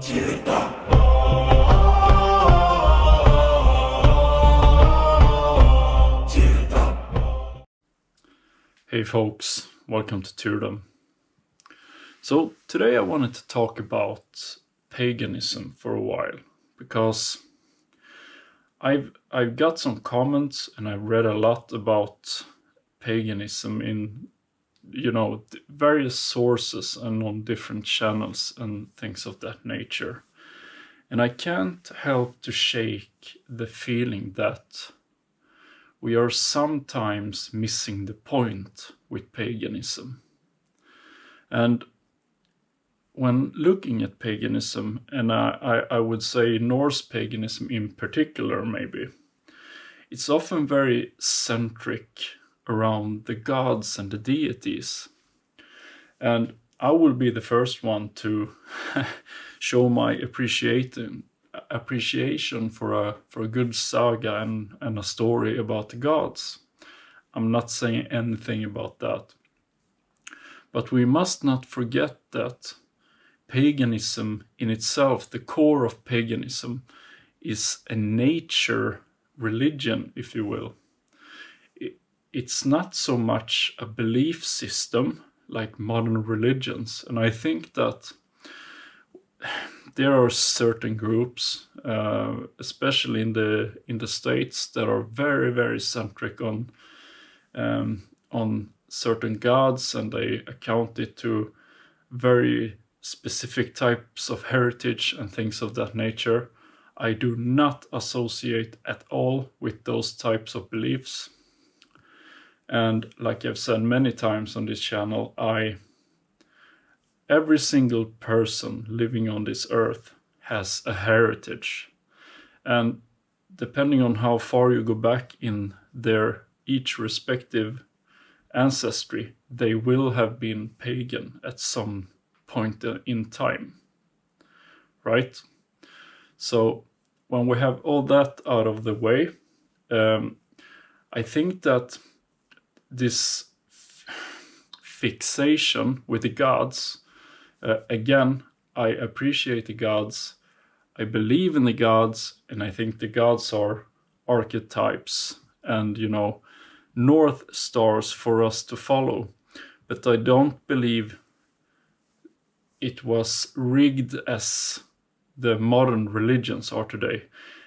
Hey folks, welcome to Tyrdom. So today I wanted to talk about paganism for a while, because I've got some comments and I've read a lot about paganism in various sources and on different channels and things of that nature. And I can't help to shake the feeling that we are sometimes missing the point with paganism. And when looking at paganism, and I would say Norse paganism in particular maybe, it's often very centric around the gods and the deities. And I will be the first one to show my appreciation for a good saga and a story about the gods. I'm not saying anything about that. But we must not forget that paganism in itself, the core of paganism, is a nature religion, if you will. It's not so much a belief system like modern religions. And I think that there are certain groups, especially in the States, that are very, very centric on certain gods, and they account it to very specific types of heritage and things of that nature. I do not associate at all with those types of beliefs. And like I've said many times on this channel, every single person living on this earth has a heritage. And depending on how far you go back in their each respective ancestry, they will have been pagan at some point in time. Right? So when we have all that out of the way, I think that this fixation with the gods, again, I appreciate the gods, I believe in the gods, and I think the gods are archetypes and, north stars for us to follow. But I don't believe it was rigged as the modern religions are today.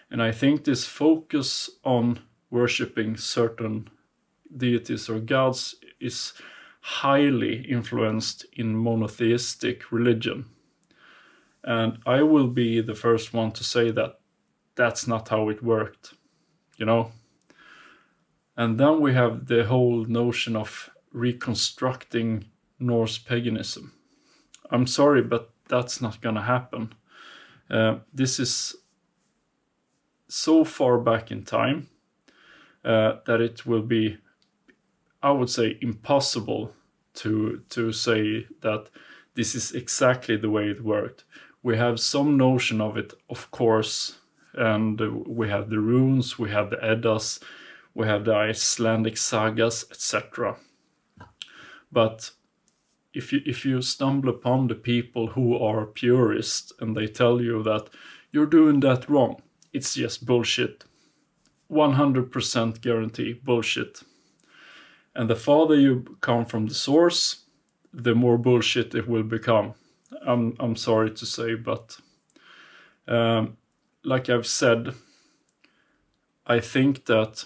And I think this focus on worshipping certain deities or gods is highly influenced in monotheistic religion. And I will be the first one to say that that's not how it worked, And then we have the whole notion of reconstructing Norse paganism. I'm sorry, but that's not going to happen. This is so far back in time that it will be, I would say, impossible to say that this is exactly the way it worked. We have some notion of it, of course, and we have the runes, we have the Eddas, we have the Icelandic sagas, etc. But if you stumble upon the people who are purists and they tell you that you're doing that wrong, it's just bullshit. 100% guarantee bullshit. And the farther you come from the source, the more bullshit it will become. I'm sorry to say, but like I've said, I think that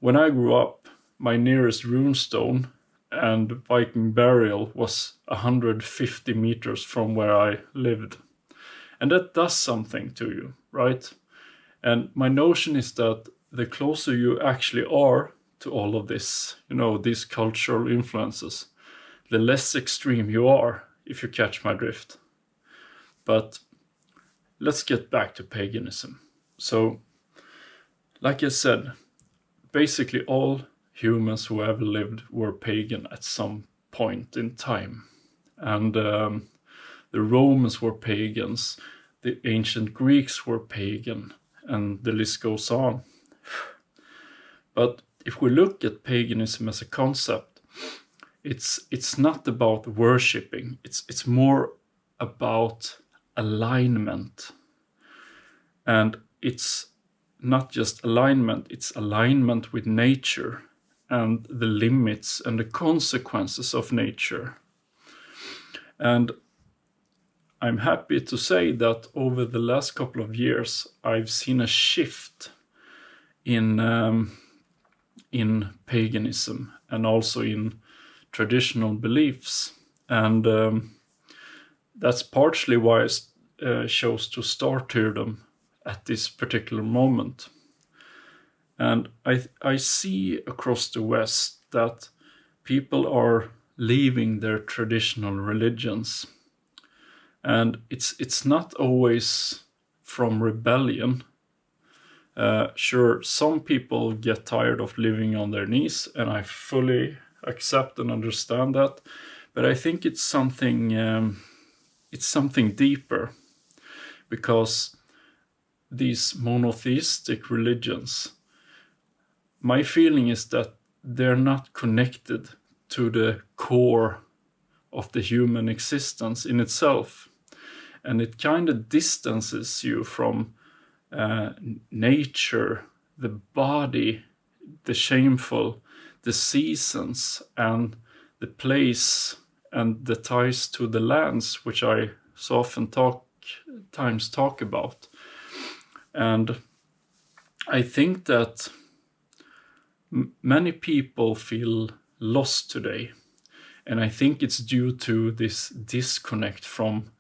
when I grew up, my nearest runestone and Viking burial was 150 meters from where I lived. And that does something to you, right? And my notion is that the closer you actually are to all of this, these cultural influences, the less extreme you are, if you catch my drift. But let's get back to paganism. So, like I said, basically all humans who ever lived were pagan at some point in time. And the Romans were pagans, the ancient Greeks were pagan, and the list goes on. But if we look at paganism as a concept, it's not about worshipping. It's more about alignment. And it's not just alignment, it's alignment with nature and the limits and the consequences of nature. And I'm happy to say that over the last couple of years, I've seen a shift in paganism and also in traditional beliefs. And that's partially why I chose to start Tyrdom at this particular moment. And I see across the West that people are leaving their traditional religions. And it's not always from rebellion. Sure, some people get tired of living on their knees, and I fully accept and understand that. But I think it's something deeper, because these monotheistic religions, my feeling is that they're not connected to the core of the human existence in itself. And it kind of distances you from nature, the body, the shameful, the seasons, and the place, and the ties to the lands, which I so often talk about. And I think that many people feel lost today. And I think it's due to this disconnect from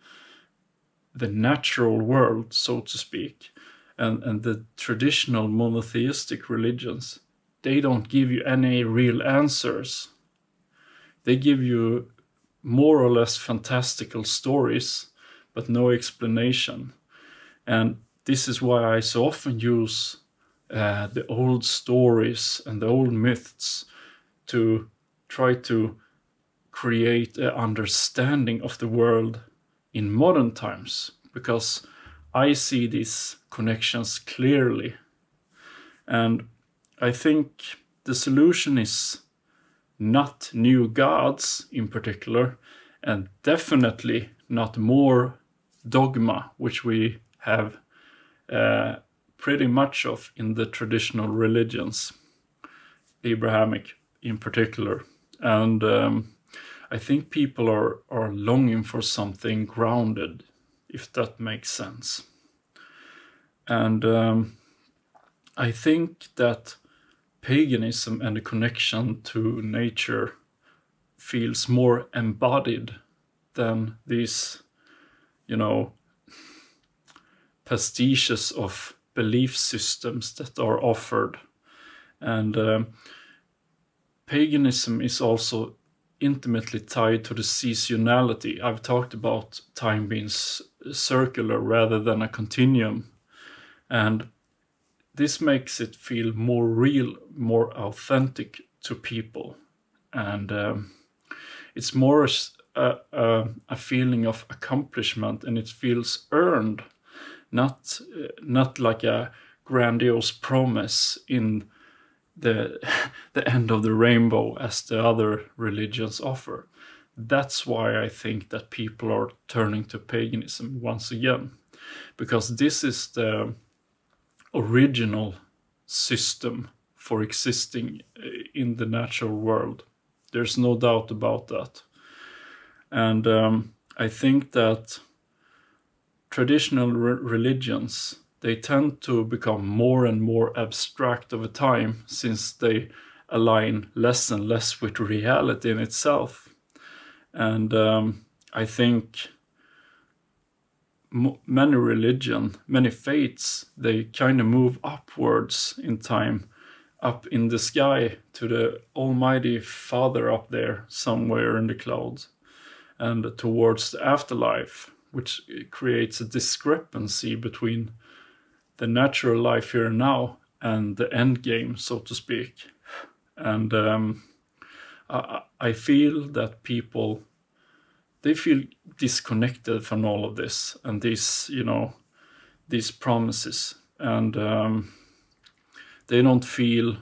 the natural world, so to speak. And the traditional monotheistic religions, they don't give you any real answers. They give you more or less fantastical stories, but no explanation. And this is why I so often use the old stories and the old myths to try to create an understanding of the world in modern times, because I see these connections clearly. And I think the solution is not new gods in particular, and definitely not more dogma, which we have pretty much of in the traditional religions, Abrahamic in particular. And I think people are longing for something grounded, if that makes sense. And I think that paganism and the connection to nature feels more embodied than these, pastiches of belief systems that are offered. And paganism is also intimately tied to the seasonality. I've talked about time being circular rather than a continuum. And this makes it feel more real, more authentic to people. And it's more a feeling of accomplishment, and it feels earned, not like a grandiose promise in the end of the rainbow as the other religions offer. That's why I think that people are turning to paganism once again, because this is the original system for existing in the natural world. There's no doubt about that. And I think that traditional religions, they tend to become more and more abstract over time, since they align less and less with reality in itself. And I think many faiths, they kind of move upwards in time, up in the sky to the Almighty Father up there somewhere in the clouds, and towards the afterlife, which creates a discrepancy between the natural life here and now and the end game, so to speak. And I feel that people, they feel disconnected from all of this and these promises, and they don't feel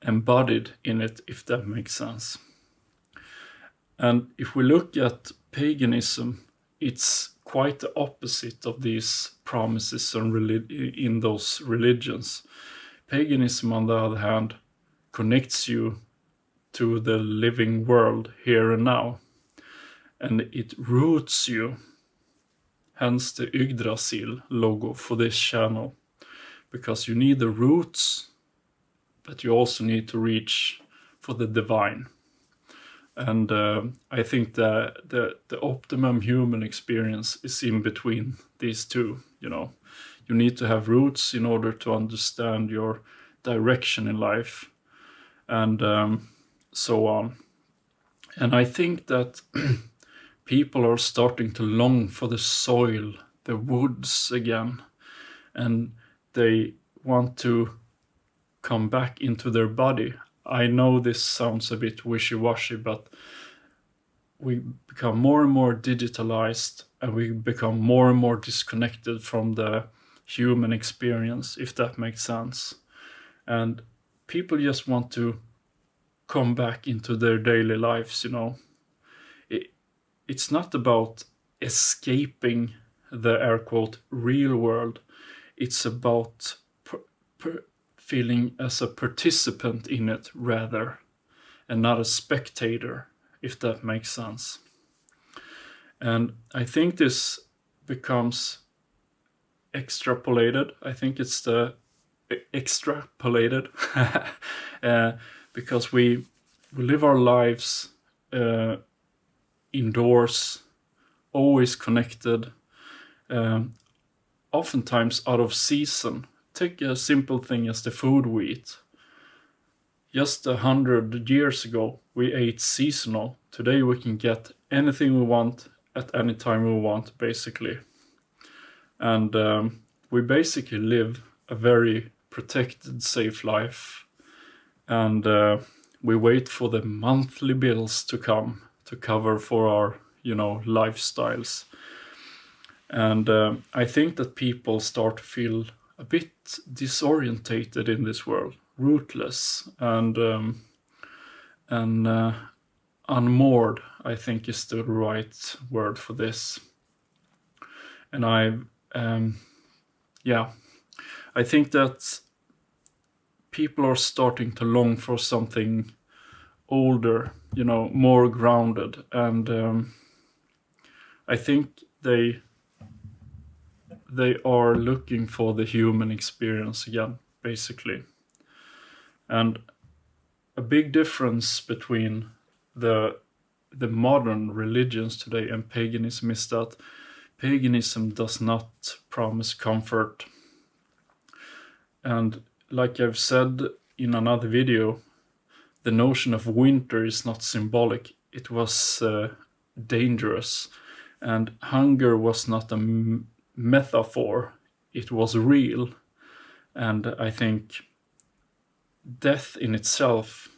embodied in it, if that makes sense. And if we look at paganism it's quite the opposite of these promises in those religions. Paganism, on the other hand, connects you to the living world here and now, and it roots you, hence the Yggdrasil logo for this channel, because you need the roots, but you also need to reach for the divine. And I think that the optimum human experience is in between these two. You need to have roots in order to understand your direction in life, and so on. And I think that people are starting to long for the soil, the woods again, and they want to come back into their body. I know this sounds a bit wishy-washy, but we become more and more digitalized, and we become more and more disconnected from the human experience, if that makes sense. And people just want to come back into their daily lives. It's not about escaping the air quote real world. It's about feeling as a participant in it rather, and not a spectator, if that makes sense. And I think this becomes extrapolated. I think it's the extrapolated because we live our lives indoors, always connected, oftentimes out of season. Take a simple thing as the food we eat. Just 100 years ago, we ate seasonal. Today we can get anything we want at any time we want, basically. And we basically live a very protected, safe life. And we wait for the monthly bills to come to cover for our, lifestyles. And I think that people start to feel a bit disorientated in this world, rootless, and unmoored, I think is the right word for this. And I think that people are starting to long for something older, more grounded, and I think they are looking for the human experience again, basically. And a big difference between the modern religions today and paganism is that paganism does not promise comfort. And like I've said in another video, the notion of winter is not symbolic. It was dangerous. And hunger was not a metaphor. It was real. And I think death in itself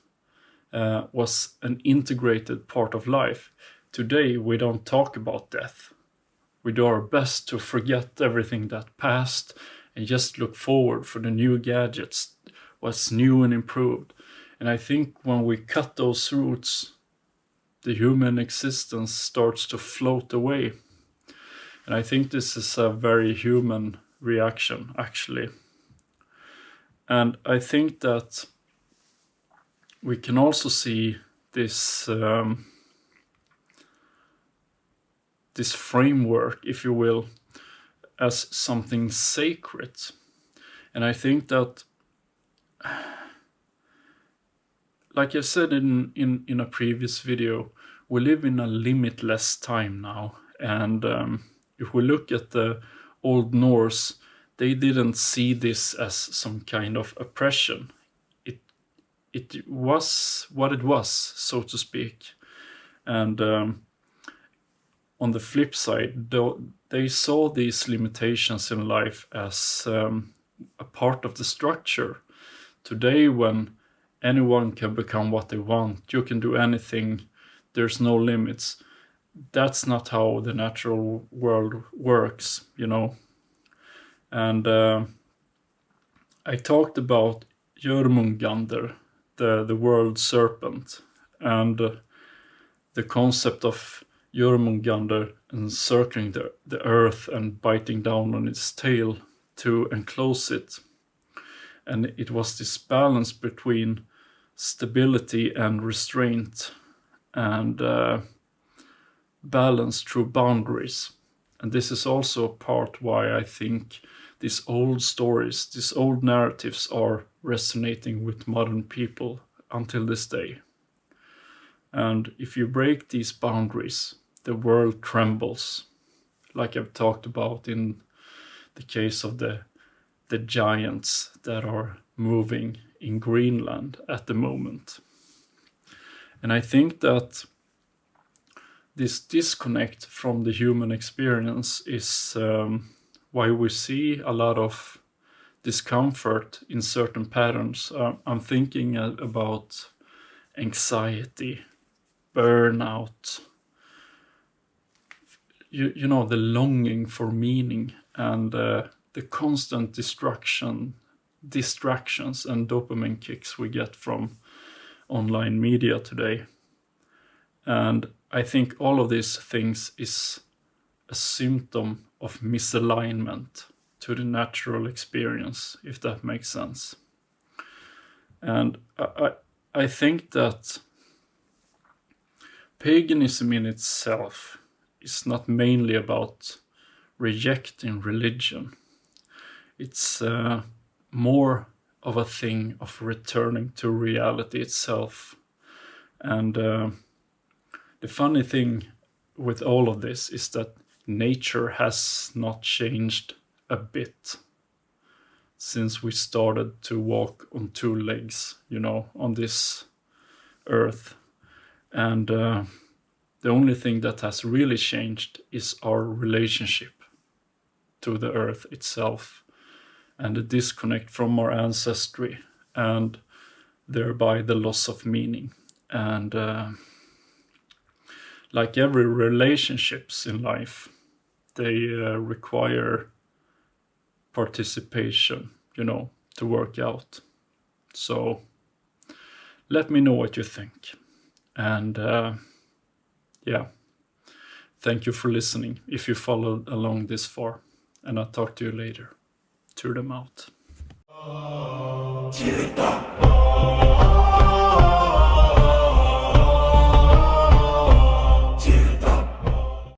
was an integrated part of life. Today, we don't talk about death. We do our best to forget everything that passed and just look forward for the new gadgets, what's new and improved. And I think when we cut those roots, the human existence starts to float away. And I think this is a very human reaction, actually. And I think that we can also see this this framework, if you will, as something sacred. And I think that, like I said in a previous video, we live in a limitless time now. And if we look at the Old Norse, they didn't see this as some kind of oppression. It was what it was, so to speak. And on the flip side, they saw these limitations in life as a part of the structure. Today, when anyone can become what they want, you can do anything, there's no limits. That's not how the natural world works, And I talked about Jörmungandr, the world serpent, and the concept of Jormungandr encircling the earth and biting down on its tail to enclose it. And it was this balance between stability and restraint, and balance through boundaries. And this is also a part why I think these old stories, these old narratives are resonating with modern people until this day. And if you break these boundaries, the world trembles, like I've talked about in the case of the giants that are moving in Greenland at the moment. And I think that this disconnect from the human experience is why we see a lot of discomfort in certain patterns. I'm thinking about anxiety, burnout, you know, the longing for meaning, and the constant distractions and dopamine kicks we get from online media today. And I think all of these things is a symptom of misalignment to the natural experience, if that makes sense. And I think that paganism in itself is not mainly about rejecting religion. It's more of a thing of returning to reality itself. And the funny thing with all of this is that nature has not changed a bit since we started to walk on two legs, you know, on this earth. And the only thing that has really changed is our relationship to the earth itself, and the disconnect from our ancestry, and thereby the loss of meaning. And like every relationships in life, they require participation, you know, to work out. So let me know what you think. And yeah, thank you for listening if you followed along this far. And I'll talk to you later. Tyrdom out.